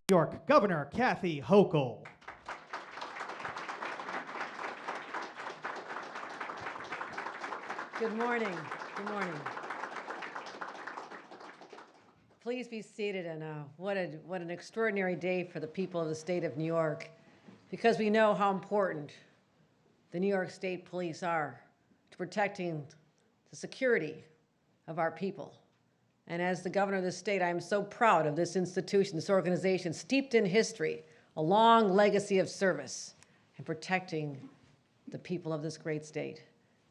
New York Governor Kathy Hochul. Good morning. Good morning. Please be seated, and what an extraordinary day for the people of the state of New York, because we know how important the New York State Police are to protecting the security of our people. And as the governor of the state, I am so proud of this institution, this organization, steeped in history, a long legacy of service and protecting the people of this great state.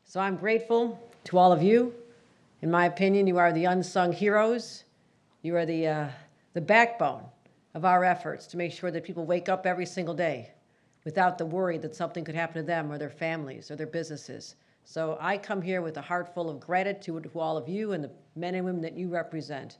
So I'm grateful to all of you. In my opinion, you are the unsung heroes. You are the backbone of our efforts to make sure that people wake up every single day without the worry that something could happen to them or their families or their businesses. So I come here with a heart full of gratitude to all of you and the men and women that you represent.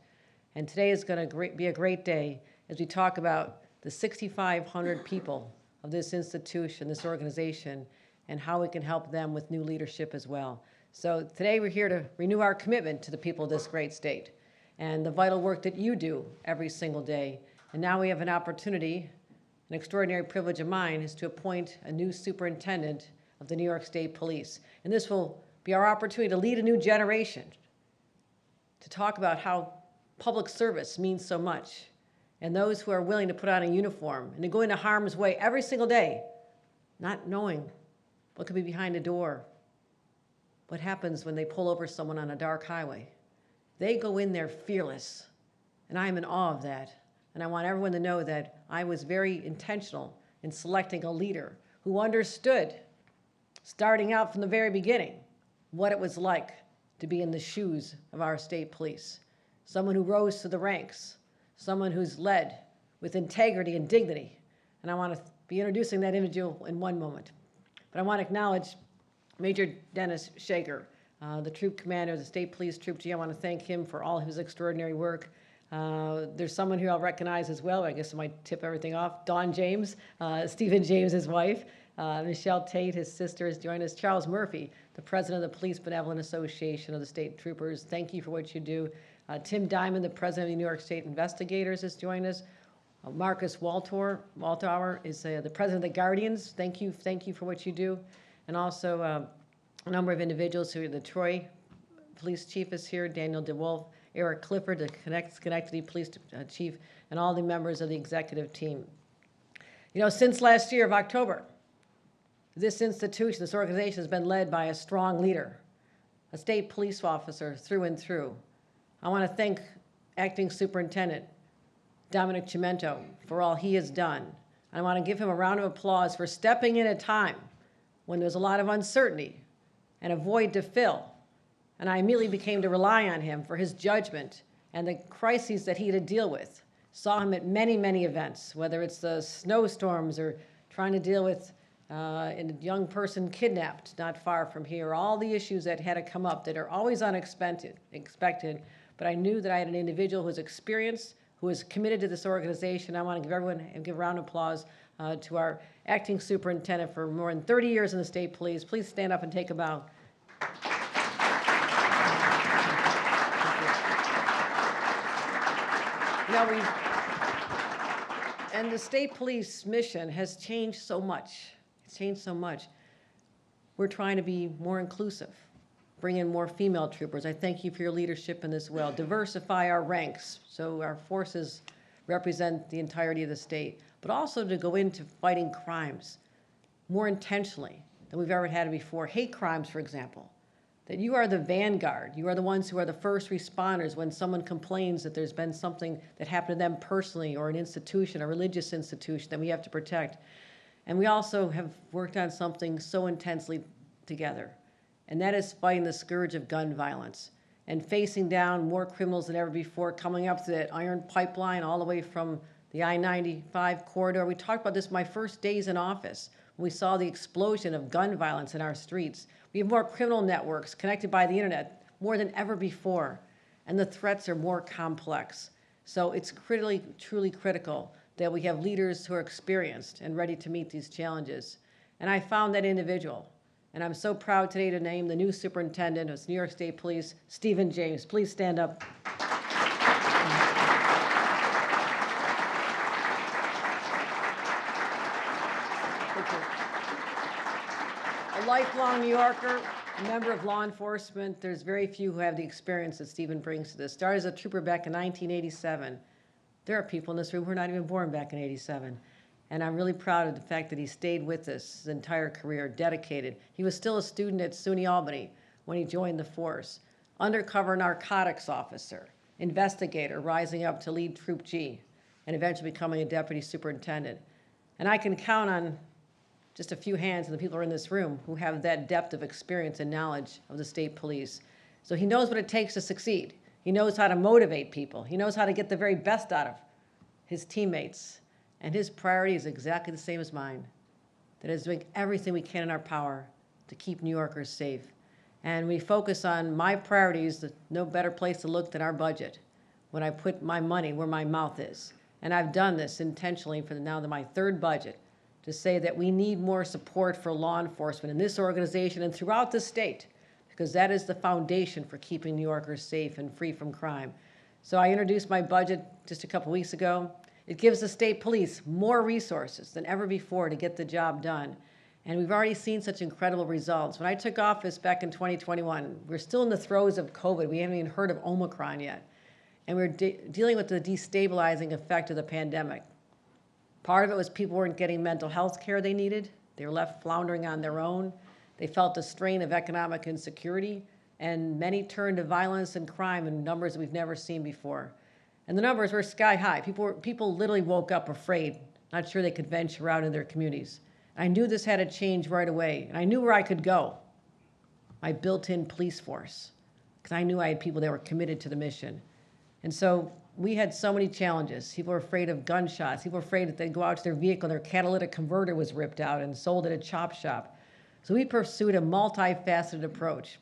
And today is going to be a great day as we talk about the 6,500 people of this institution, this organization, and how we can help them with new leadership as well. So today we're here to renew our commitment to the people of this great state and the vital work that you do every single day. And now we have an opportunity, an extraordinary privilege of mine, is to appoint a new superintendent of the New York State Police. And this will be our opportunity to lead a new generation, to talk about how public service means so much, and those who are willing to put on a uniform and to go into harm's way every single day, not knowing what could be behind a door, what happens when they pull over someone on a dark highway. They go in there fearless, and I am in awe of that. And I want everyone to know that I was very intentional in selecting a leader who understood, starting out from the very beginning, what it was like to be in the shoes of our state police. Someone who rose to the ranks, someone who's led with integrity and dignity. And I want to be introducing that individual in one moment. But I want to acknowledge Major Dennis Shager, the troop commander of the State Police Troop G. I want to thank him for all his extraordinary work. There's someone who I'll recognize as well. I guess I might tip everything off. Dawn James, Stephen James' wife. Michelle Tate, his sister, has joined us. Charles Murphy, the president of the Police Benevolent Association of the State Troopers. Thank you for what you do. Tim Diamond, the president of the New York State Investigators, has joined us. Marcus Waltauer is the president of the Guardians. Thank you for what you do. And also a number of individuals who are the Troy Police Chief is here, Daniel DeWolf, Eric Clifford, the Schenectady Police Chief, and all the members of the executive team. You know, since last year of October, this institution, this organization has been led by a strong leader, a state police officer through and through. I want to thank Acting Superintendent Dominic Cimento for all he has done. I want to give him a round of applause for stepping in at a time when there's a lot of uncertainty and a void to fill. And I immediately became to rely on him for his judgment and the crises that he had to deal with. Saw him at many, many events, whether it's the snowstorms or trying to deal with a young person kidnapped not far from here, all the issues that had to come up that are always unexpected. But I knew that I had an individual who was experienced, who is committed to this organization. I want to give a round of applause to our acting superintendent for more than 30 years in the state police. Please stand up and take a bow. And the state police mission has changed so much. It's changed so much. We're trying to be more inclusive, bring in more female troopers. I thank you for your leadership in this as well. Diversify our ranks so our forces represent the entirety of the state, but also to go into fighting crimes more intentionally than we've ever had it before. Hate crimes, for example, that you are the vanguard. You are the ones who are the first responders when someone complains that there's been something that happened to them personally or an institution, a religious institution that we have to protect. And we also have worked on something so intensely together, and that is fighting the scourge of gun violence and facing down more criminals than ever before, coming up to that iron pipeline all the way from the I-95 corridor. We talked about this my first days in office. We saw the explosion of gun violence in our streets. We have more criminal networks connected by the internet more than ever before, and the threats are more complex. So it's truly critical that we have leaders who are experienced and ready to meet these challenges. And I found that individual. And I'm so proud today to name the new superintendent of New York State Police, Stephen James. Please stand up. lifelong New Yorker, a member of law enforcement. There's very few who have the experience that Stephen brings to this. Started as a trooper back in 1987. There are people in this room who were not even born back in 87. And I'm really proud of the fact that he stayed with us his entire career, dedicated. He was still a student at SUNY Albany when he joined the force. Undercover narcotics officer, investigator, rising up to lead Troop G, and eventually becoming a deputy superintendent. And I can count on just a few hands of the people who are in this room who have that depth of experience and knowledge of the state police. So he knows what it takes to succeed. He knows how to motivate people. He knows how to get the very best out of his teammates. And his priority is exactly the same as mine. That is doing everything we can in our power to keep New Yorkers safe. And we focus on my priorities, no better place to look than our budget, when I put my money where my mouth is. And I've done this intentionally for now my third budget, to say that we need more support for law enforcement in this organization and throughout the state, because that is the foundation for keeping New Yorkers safe and free from crime. So I introduced my budget just a couple weeks ago. It gives the state police more resources than ever before to get the job done. And we've already seen such incredible results. When I took office back in 2021, we're still in the throes of COVID. We haven't even heard of Omicron yet. And we're dealing with the destabilizing effect of the pandemic. Part of it was people weren't getting mental health care they needed. They were left floundering on their own. They felt the strain of economic insecurity, and many turned to violence and crime in numbers that we've never seen before. And the numbers were sky high. People literally woke up afraid, not sure they could venture out in their communities. I knew this had to change right away, and I knew where I could go. My built-in police force, because I knew I had people that were committed to the mission. And so we had so many challenges. People were afraid of gunshots. People were afraid that they'd go out to their vehicle, their catalytic converter was ripped out and sold at a chop shop. So we pursued a multifaceted approach.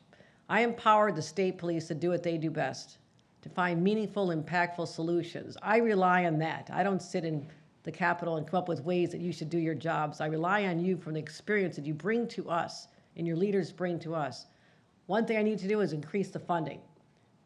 I empowered the state police to do what they do best, to find meaningful, impactful solutions. I rely on that. I don't sit in the Capitol and come up with ways that you should do your jobs. I rely on you from the experience that you bring to us and your leaders bring to us. One thing I need to do is increase the funding,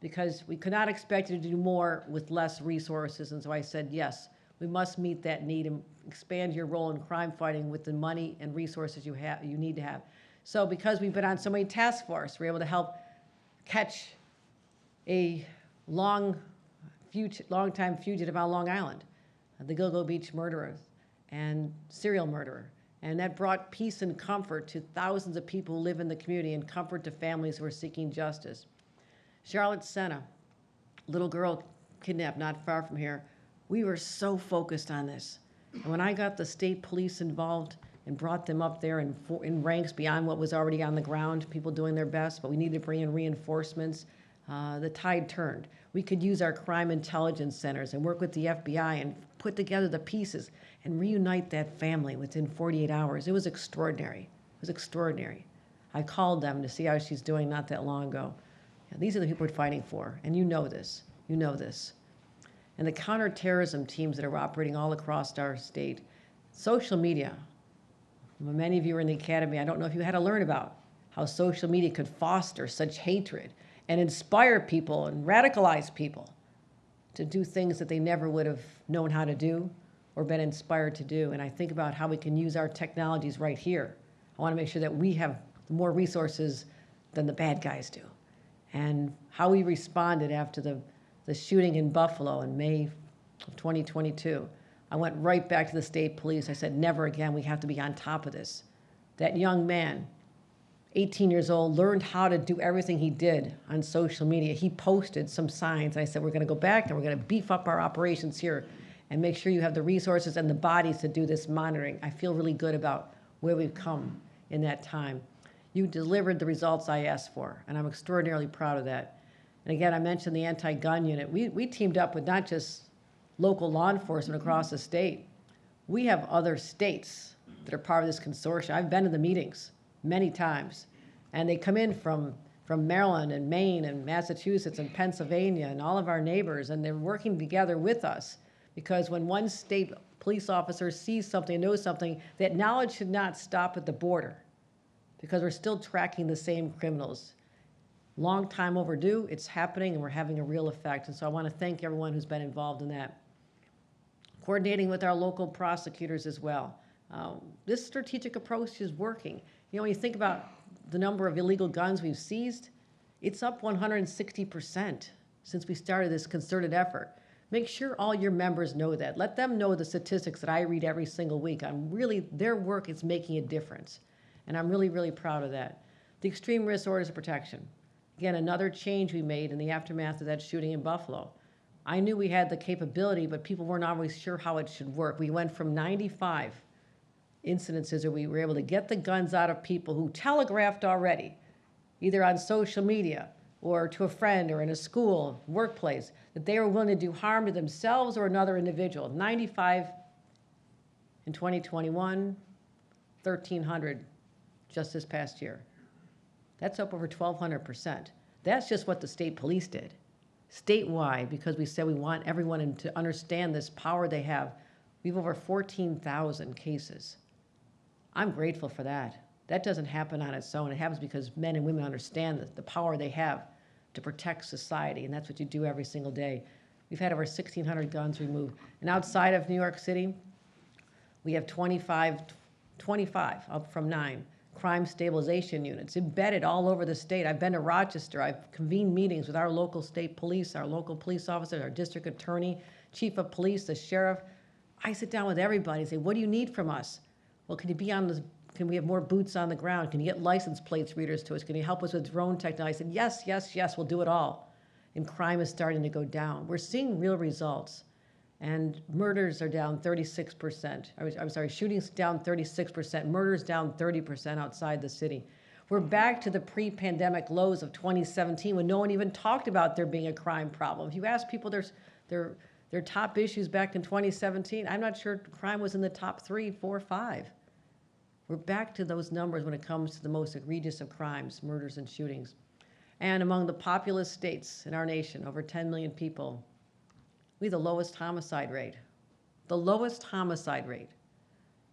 because we could not expect you to do more with less resources. And so I said, yes, we must meet that need and expand your role in crime fighting with the money and resources you need to have. So because we've been on so many task forces, we're able to help catch a long-time fugitive on Long Island, the Gilgo Beach murderer and serial murderer. And that brought peace and comfort to thousands of people who live in the community and comfort to families who are seeking justice. Charlotte Senna, little girl kidnapped not far from here. We were so focused on this. And when I got the state police involved and brought them up there in ranks beyond what was already on the ground, people doing their best, but we needed to bring in reinforcements, the tide turned. We could use our crime intelligence centers and work with the FBI and put together the pieces and reunite that family within 48 hours. It was extraordinary. It was extraordinary. I called them to see how she's doing not that long ago. And these are the people we're fighting for, and you know this. You know this. And the counterterrorism teams that are operating all across our state. Social media. Many of you are in the academy. I don't know if you had to learn about how social media could foster such hatred and inspire people and radicalize people to do things that they never would have known how to do or been inspired to do. And I think about how we can use our technologies right here. I want to make sure that we have more resources than the bad guys do. And how we responded after the shooting in Buffalo in May of 2022. I went right back to the state police. I said, never again, we have to be on top of this. That young man, 18 years old, learned how to do everything he did on social media. He posted some signs. I said, we're going to go back and we're going to beef up our operations here and make sure you have the resources and the bodies to do this monitoring. I feel really good about where we've come in that time. You delivered the results I asked for, and I'm extraordinarily proud of that. And again, I mentioned the anti-gun unit. We teamed up with not just local law enforcement across the state. We have other states that are part of this consortium. I've been to the meetings many times, and they come in from Maryland and Maine and Massachusetts and Pennsylvania and all of our neighbors, and they're working together with us, because when one state police officer sees something and knows something, that knowledge should not stop at the border, because we're still tracking the same criminals. Long time overdue, it's happening, and we're having a real effect. And so I want to thank everyone who's been involved in that. Coordinating with our local prosecutors as well. This strategic approach is working. When you think about the number of illegal guns we've seized, it's up 160% since we started this concerted effort. Make sure all your members know that. Let them know the statistics that I read every single week. Their work is making a difference. And I'm really, really proud of that. The extreme risk orders of protection. Again, another change we made in the aftermath of that shooting in Buffalo. I knew we had the capability, but people weren't always sure how it should work. We went from 95 incidences where we were able to get the guns out of people who telegraphed already, either on social media or to a friend or in a school, workplace, that they were willing to do harm to themselves or another individual. 95 in 2021, 1,300 just this past year. That's up over 1,200%. That's just what the state police did. Statewide, because we said we want everyone to understand this power they have, we have over 14,000 cases. I'm grateful for that. That doesn't happen on its own. It happens because men and women understand the power they have to protect society, and that's what you do every single day. We've had over 1,600 guns removed. And outside of New York City, we have 25 up from 9 crime stabilization units embedded all over the state. I've been to Rochester. I've convened meetings with our local state police, our local police officers, our district attorney, chief of police, the sheriff. I sit down with everybody and say, what do you need from us? Well, can we have more boots on the ground? Can you get license plates readers to us? Can you help us with drone technology? I said, yes, yes, yes, we'll do it all. And crime is starting to go down. We're seeing real results. And murders are down 36%. I'm sorry, shootings down 36%, murders down 30% outside the city. We're back to the pre-pandemic lows of 2017 when no one even talked about there being a crime problem. If you ask people their top issues back in 2017, I'm not sure crime was in the top 3, 4, 5. We're back to those numbers when it comes to the most egregious of crimes, murders and shootings. And among the populous states in our nation, over 10 million people, we have the lowest homicide rate. The lowest homicide rate.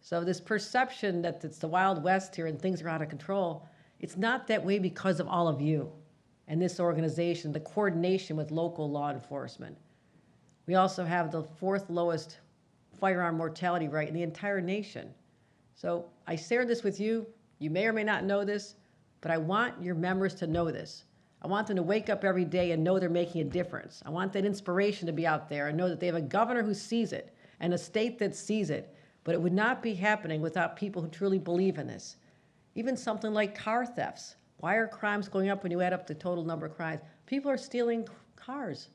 So this perception that it's the Wild West here and things are out of control, it's not that way because of all of you and this organization, the coordination with local law enforcement. We also have the 4th lowest firearm mortality rate in the entire nation. So I share this with you. You may or may not know this, but I want your members to know this. I want them to wake up every day and know they're making a difference. I want that inspiration to be out there and know that they have a governor who sees it and a state that sees it. But it would not be happening without people who truly believe in this. Even something like car thefts. Why are crimes going up when you add up the total number of crimes? People are stealing cars.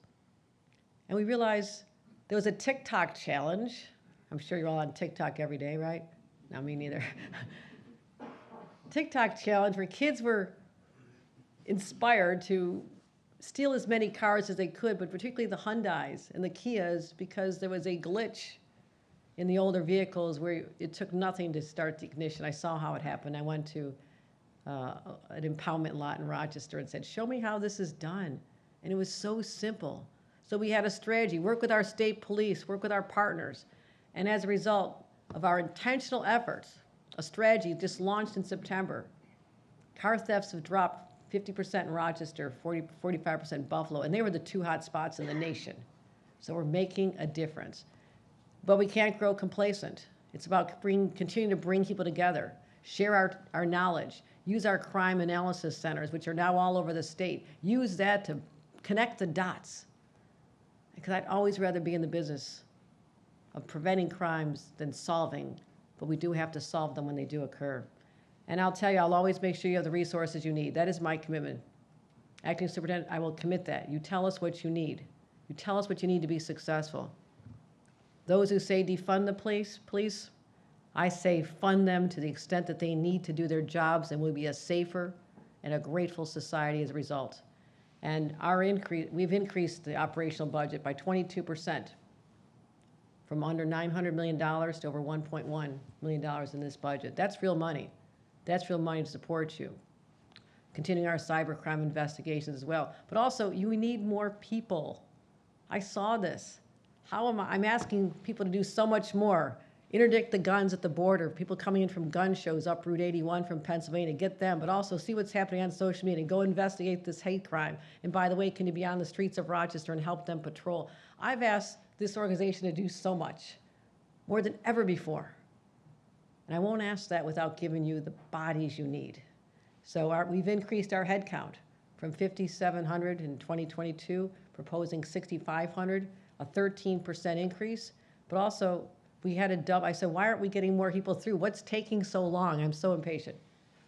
And we realized there was a TikTok challenge. I'm sure you're all on TikTok every day, right? No, me neither. TikTok challenge where kids were inspired to steal as many cars as they could, but particularly the Hyundais and the Kias, because there was a glitch in the older vehicles where it took nothing to start the ignition. I saw how it happened. I went to an impoundment lot in Rochester and said, show me how this is done. And it was so simple. So we had a strategy, work with our state police, work with our partners. And as a result of our intentional efforts, a strategy just launched in September. Car thefts have dropped 50% in Rochester, 45% Buffalo, and they were the 2 hot spots in the nation. So we're making a difference. But we can't grow complacent. It's about continuing to bring people together, share our knowledge, use our crime analysis centers, which are now all over the state. Use that to connect the dots. Because I'd always rather be in the business of preventing crimes than solving, but we do have to solve them when they do occur. And I'll tell you, I'll always make sure you have the resources you need. That is my commitment. Acting Superintendent, I will commit that. You tell us what you need. You tell us what you need to be successful. Those who say defund the police, I say fund them to the extent that they need to do their jobs, and we'll be a safer and a grateful society as a result. And we've increased the operational budget by 22%, from under $900 million to over $1.1 million in this budget. That's real money. That's real money to support you. Continuing our cybercrime investigations as well. But also, you need more people. I saw this. I'm asking people to do so much more. Interdict the guns at the border, people coming in from gun shows up Route 81 from Pennsylvania, get them, but also see what's happening on social media and go investigate this hate crime. And by the way, can you be on the streets of Rochester and help them patrol? I've asked this organization to do so much, more than ever before. And I won't ask that without giving you the bodies you need. So we've increased our head count from 5,700 in 2022, proposing 6,500, a 13% increase. But also, we had a double. I said, why aren't we getting more people through? What's taking so long? I'm so impatient.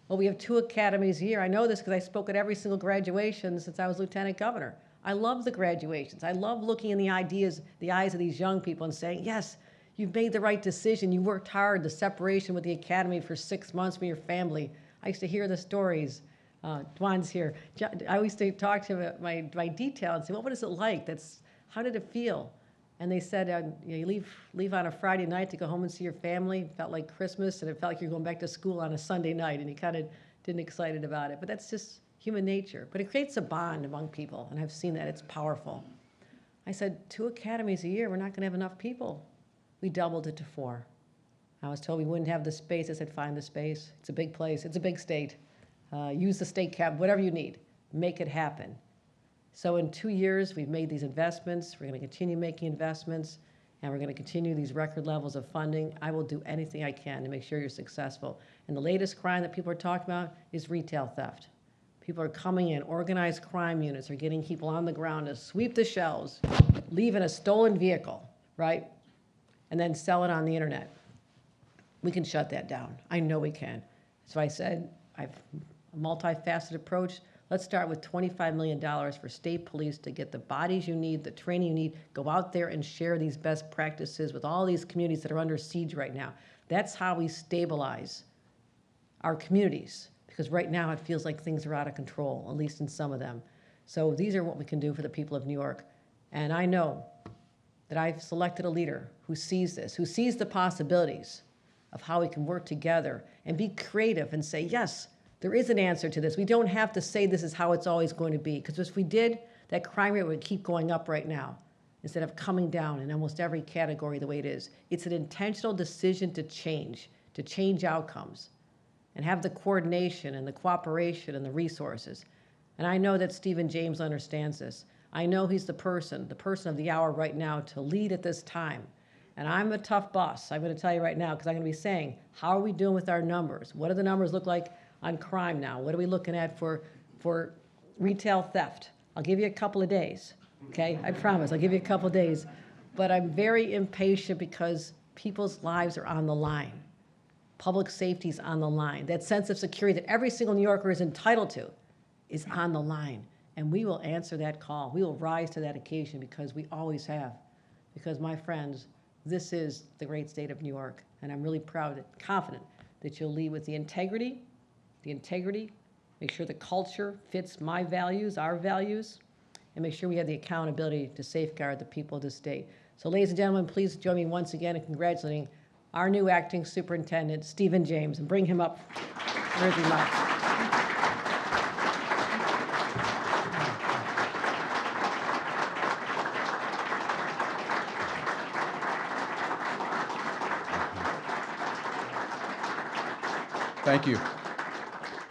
Well, we have 2 academies a year. I know this because I spoke at every single graduation since I was lieutenant governor. I love the graduations. I love looking in the eyes of these young people and saying, yes, you've made the right decision. You worked hard, the separation with the academy for 6 months from your family. I used to hear the stories. Dwan's here. I used to talk to him at my detail and say, well, what is it like? How did it feel? And they said, you leave on a Friday night to go home and see your family. It felt like Christmas, and it felt like you're going back to school on a Sunday night, and you kind of didn't excited about it. But that's just human nature. But it creates a bond among people, and I've seen that. It's powerful. I said, 2 academies a year, we're not going to have enough people. We doubled it to 4. I was told we wouldn't have the space. I said, find the space. It's a big place. It's a big state. Use the state cap, whatever you need. Make it happen. So in 2 years, we've made these investments. We're going to continue making investments, and we're going to continue these record levels of funding. I will do anything I can to make sure you're successful. And the latest crime that people are talking about is retail theft. People are coming in. Organized crime units are getting people on the ground to sweep the shelves, leave in a stolen vehicle, right, and then sell it on the internet. We can shut that down. I know we can. So I said, I've a multifaceted approach. Let's start with $25 million for state police to get the bodies you need, the training you need, go out there and share these best practices with all these communities that are under siege right now. That's how we stabilize our communities, because right now it feels like things are out of control, at least in some of them. So these are what we can do for the people of New York. And I know that I've selected a leader who sees this, who sees the possibilities of how we can work together and be creative and say, yes, there is an answer to this. We don't have to say this is how it's always going to be, because if we did, that crime rate would keep going up right now instead of coming down in almost every category the way it is. It's an intentional decision to change outcomes, and have the coordination and the cooperation and the resources. And I know that Stephen James understands this. I know he's the person of the hour right now to lead at this time. And I'm a tough boss, I'm going to tell you right now, because I'm going to be saying, how are we doing with our numbers? What do the numbers look like on crime now? What are we looking at for retail theft? I'll give you a couple of days, okay? I promise, I'll give you a couple of days. But I'm very impatient because people's lives are on the line. Public safety's on the line. That sense of security that every single New Yorker is entitled to is on the line. And we will answer that call. We will rise to that occasion, because we always have. Because, my friends, this is the great state of New York. And I'm really proud and confident that you'll lead with the integrity, make sure the culture fits my values, our values, and make sure we have the accountability to safeguard the people of the state. So, ladies and gentlemen, please join me once again in congratulating our new acting superintendent, Stephen James, and bring him up. Where is he, Mike? Thank you.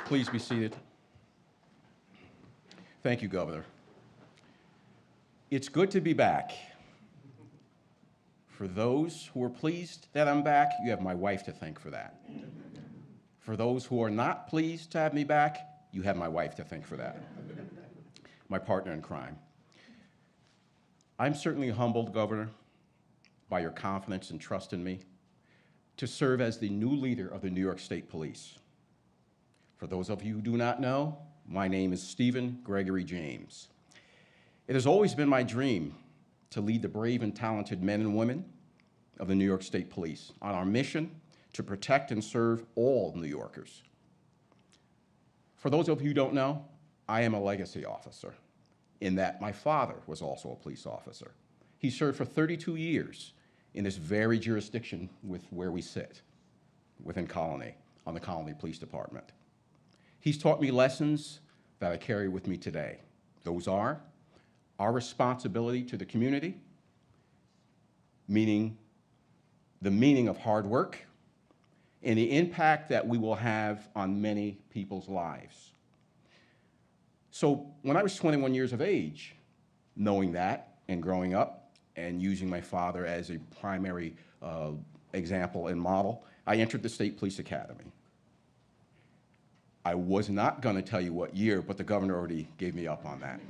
Please be seated. Thank you, Governor. It's good to be back. For those who are pleased that I'm back, you have my wife to thank for that. For those who are not pleased to have me back, you have my wife to thank for that. My partner in crime. I'm certainly humbled, Governor, by your confidence and trust in me to serve as the new leader of the New York State Police. For those of you who do not know, my name is Stephen Gregory James. It has always been my dream to lead the brave and talented men and women of the New York State Police on our mission to protect and serve all New Yorkers. For those of you who don't know, I am a legacy officer, in that my father was also a police officer. He served for 32 years in this very jurisdiction with where we sit, within Colony, on the Colony Police Department. He's taught me lessons that I carry with me today. Those are our responsibility to the community, meaning the meaning of hard work, and the impact that we will have on many people's lives. So when I was 21 years of age, knowing that and growing up and using my father as a primary example and model, I entered the State Police Academy. I was not going to tell you what year, but the governor already gave me up on that.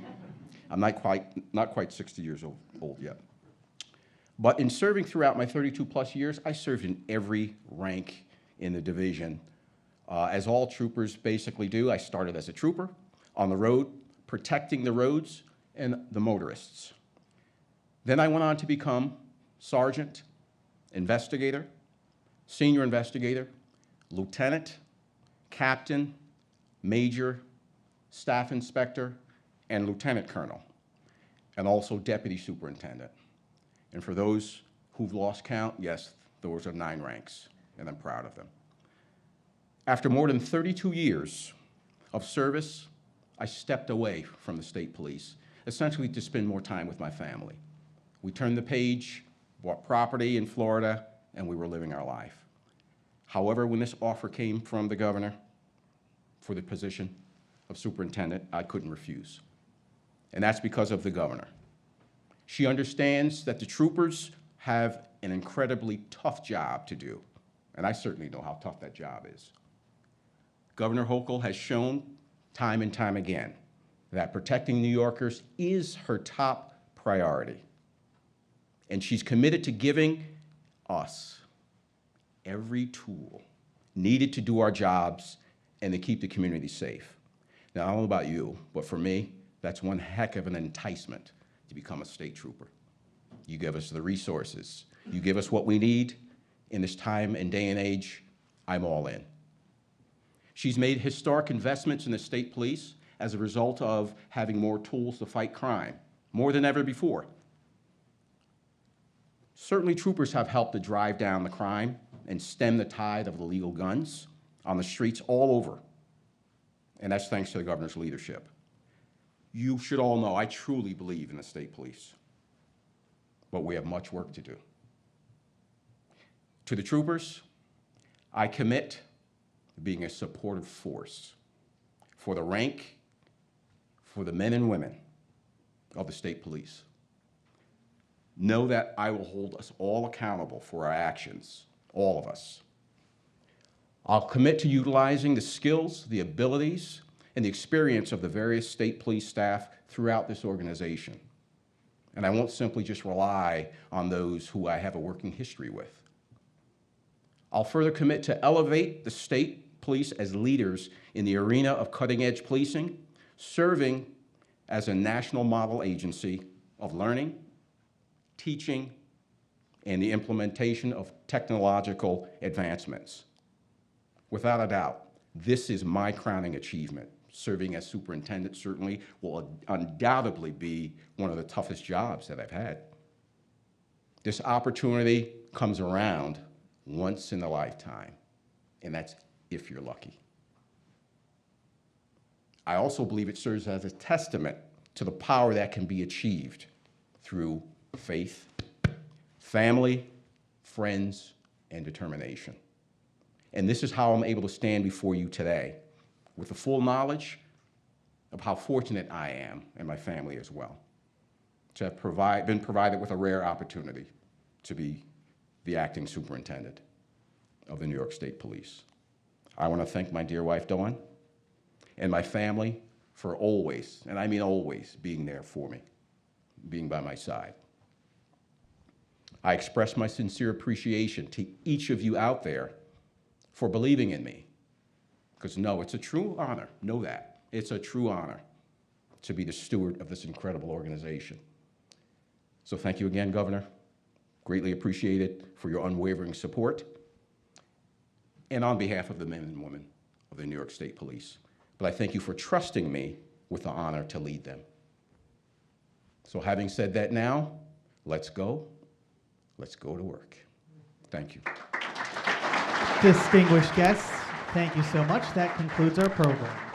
I'm not quite 60 years old yet. But in serving throughout my 32-plus years, I served in every rank in the division. As all troopers basically do, I started as a trooper on the road, protecting the roads and the motorists. Then I went on to become sergeant, investigator, senior investigator, lieutenant, captain, major, staff inspector, and lieutenant colonel, and also deputy superintendent. And for those who've lost count, yes, those are 9 ranks, and I'm proud of them. After more than 32 years of service, I stepped away from the state police, essentially to spend more time with my family. We turned the page, bought property in Florida, and we were living our life. However, when this offer came from the governor for the position of superintendent, I couldn't refuse. And that's because of the governor. She understands that the troopers have an incredibly tough job to do, and I certainly know how tough that job is. Governor Hochul has shown time and time again that protecting New Yorkers is her top priority. And she's committed to giving us every tool needed to do our jobs and to keep the community safe. Now, I don't know about you, but for me, that's one heck of an enticement to become a state trooper. You give us the resources. You give us what we need. In this time and day and age, I'm all in. She's made historic investments in the state police as a result of having more tools to fight crime, more than ever before. Certainly, troopers have helped to drive down the crime and stem the tide of illegal guns on the streets all over. And that's thanks to the governor's leadership. You should all know I truly believe in the state police, but we have much work to do. To the troopers, I commit to being a supportive force for the rank, for the men and women of the state police. Know that I will hold us all accountable for our actions, all of us. I'll commit to utilizing the skills, the abilities, and the experience of the various state police staff throughout this organization. And I won't simply just rely on those who I have a working history with. I'll further commit to elevate the state police as leaders in the arena of cutting-edge policing, serving as a national model agency of learning, teaching, and the implementation of technological advancements. Without a doubt, this is my crowning achievement. Serving as superintendent certainly will undoubtedly be one of the toughest jobs that I've had. This opportunity comes around once in a lifetime, and that's if you're lucky. I also believe it serves as a testament to the power that can be achieved through faith, family, friends, and determination. And this is how I'm able to stand before you today with the full knowledge of how fortunate I am, and my family as well, to have been provided with a rare opportunity to be the acting superintendent of the New York State Police. I want to thank my dear wife, Dawn, and my family for always, and I mean always, being there for me, being by my side. I express my sincere appreciation to each of you out there for believing in me. Because no, it's a true honor, know that. It's a true honor to be the steward of this incredible organization. So thank you again, Governor. Greatly appreciate it for your unwavering support. And on behalf of the men and women of the New York State Police. But I thank you for trusting me with the honor to lead them. So having said that now, let's go to work. Thank you. Distinguished guests, thank you so much. That concludes our program.